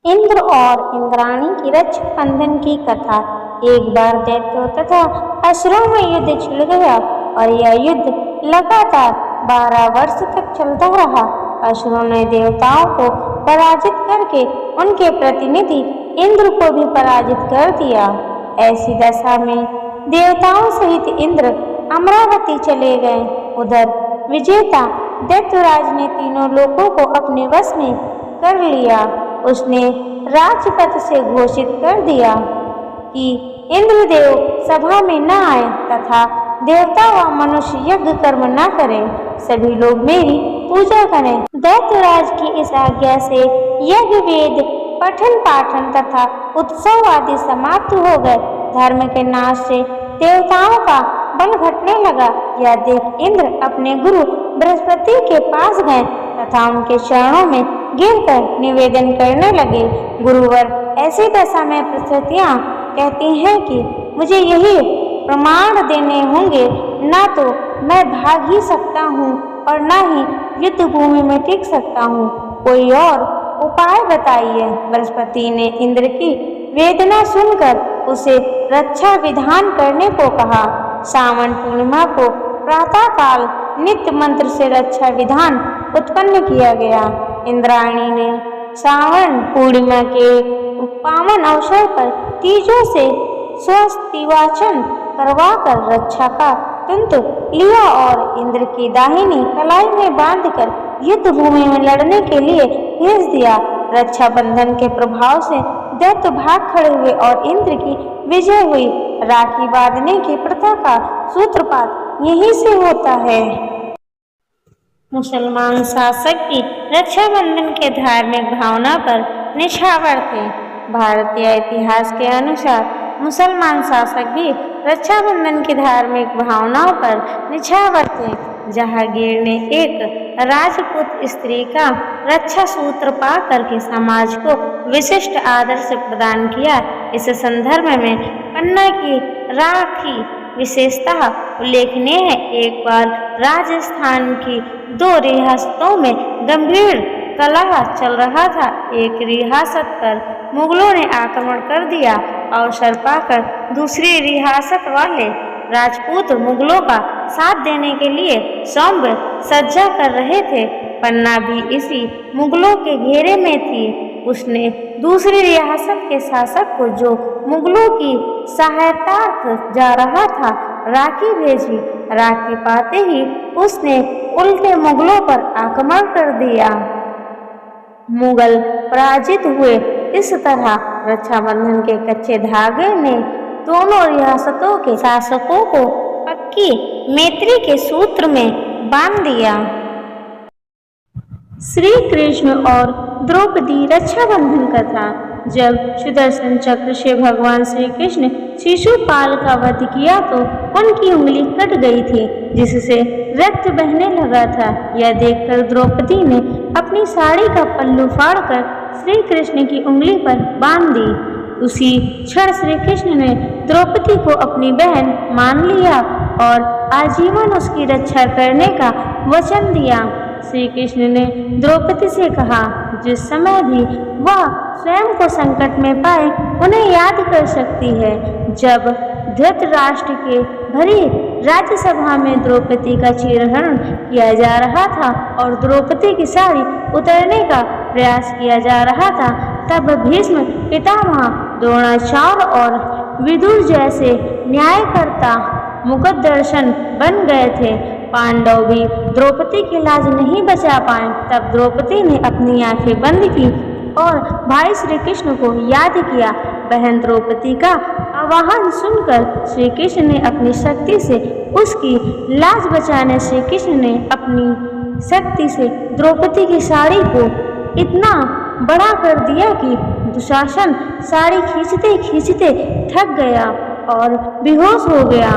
इंद्र और इंद्राणी की रक्षा बंधन की कथा। एक बार दैत्यों तथा असुरों में युद्ध छिड़ गया और यह युद्ध लगातार 12 वर्ष तक चलता रहा। असुरों ने देवताओं को पराजित करके उनके प्रतिनिधि इंद्र को भी पराजित कर दिया। ऐसी दशा में देवताओं सहित इंद्र अमरावती चले गए। उधर विजेता दैत्यराज ने तीनों लोकों को अपने वश में कर लिया। उसने राजपथ से घोषित कर दिया कि इंद्रदेव सभा में न आए तथा देवता व मनुष्य यज्ञ कर्म न करें। सभी लोग मेरी पूजा करें। दैत्यराज की इस आज्ञा से यज्ञ वेद पठन पाठन तथा उत्सव आदि समाप्त हो गए। धर्म के नाश से देवताओं का बल घटने लगा। यह देख इंद्र अपने गुरु बृहस्पति के पास गए तथा उनके चरणों में गिरकर निवेदन करने लगे। गुरुवर, ऐसी दशा में परिस्थितियां कहती हैं कि मुझे यही प्रमाण देने होंगे, न तो मैं भाग ही सकता हूँ और न ही युद्ध भूमि में टिक सकता हूँ। कोई और उपाय बताइए। बृहस्पति ने इंद्र की वेदना सुनकर उसे रक्षा विधान करने को कहा। सावन पूर्णिमा को प्रातःकाल नित्य मंत्र से रक्षा विधान उत्पन्न किया गया। इंद्राणी ने सावन पूर्णिमा के पावन अवसर पर तीजों से स्वस्तिवाचन करवाकर रक्षा का तंत्र लिया और इंद्र की दाहिनी कलाई में बांधकर युद्ध भूमि में लड़ने के लिए भेज दिया। रक्षा बंधन के प्रभाव से दैत्य भाग खड़े हुए और इंद्र की विजय हुई। राखी बांधने की प्रथा का सूत्रपात यहीं से होता है। मुसलमान शासक की रक्षाबंधन के धार्मिक भावना पर निछावर थे। भारतीय इतिहास के अनुसार मुसलमान शासक भी रक्षाबंधन की धार्मिक भावनाओं पर निछावर थे। जहांगीर ने एक राजपूत स्त्री का रक्षा सूत्र पा करके समाज को विशिष्ट आदर्श प्रदान किया। इस संदर्भ में पन्ना की राखी विशेषतः उल्लेखनीय है। एक बार राजस्थान की 2 रियासतों में गंभीर कलह चल रहा था। एक रियासत पर मुगलों ने आक्रमण कर दिया। अवसर पाकर दूसरी रियासत वाले राजपूत मुगलों का साथ देने के लिए सौम्य सज्जा कर रहे थे। पन्ना भी इसी मुगलों के घेरे में थी। उसने दूसरी रियासत के शासक को, जो मुगलों की सहायतार्थ जा रहा था, राखी भेजी। राखी पाते ही उसने उल्टे मुगलों पर आक्रमण कर दिया। मुगल पराजित हुए। इस तरह रक्षाबंधन के कच्चे धागे ने दोनों रियासतों के शासकों को पक्की मैत्री के सूत्र में बांध दिया। श्री कृष्ण और द्रौपदी रक्षाबंधन कथा। जब सुदर्शन चक्र से भगवान श्री कृष्ण शिशुपाल का वध किया तो उनकी उंगली कट गई थी, जिससे रक्त बहने लगा था। यह देखकर द्रौपदी ने अपनी साड़ी का पल्लू फाड़कर श्री कृष्ण की उंगली पर बांध दी। उसी क्षण श्री कृष्ण ने द्रौपदी को अपनी बहन मान लिया और आजीवन उसकी रक्षा करने का वचन दिया। श्री कृष्ण ने द्रौपदी से कहा, जिस समय भी वह स्वयं को संकट में पाए उन्हें याद कर सकती है। जब धृतराष्ट्र के भरी राज्यसभा में द्रौपदी का चीरहरण किया जा रहा था और द्रौपदी की साड़ी उतरने का प्रयास किया जा रहा था, तब भीष्म पितामह, द्रोणाचार्य और विदुर जैसे न्यायकर्ता मुकदर्शन बन गए थे। पांडव भी द्रौपदी की लाज नहीं बचा पाए। तब द्रौपदी ने अपनी आंखें बंद की और भाई श्री कृष्ण को याद किया। बहन द्रौपदी का आह्वान सुनकर श्री कृष्ण ने अपनी शक्ति से उसकी लाज बचाने श्री कृष्ण ने अपनी शक्ति से द्रौपदी की साड़ी को इतना बड़ा कर दिया कि दुशासन साड़ी खींचते खींचते थक गया और बेहोश हो गया।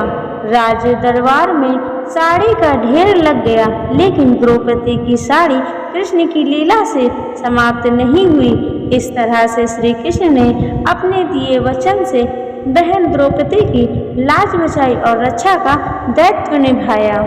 राज दरबार में साड़ी का ढेर लग गया, लेकिन द्रौपदी की साड़ी कृष्ण की लीला से समाप्त नहीं हुई। इस तरह से श्री कृष्ण ने अपने दिए वचन से बहन द्रौपदी की लाज बचाई और रक्षा का दायित्व निभाया।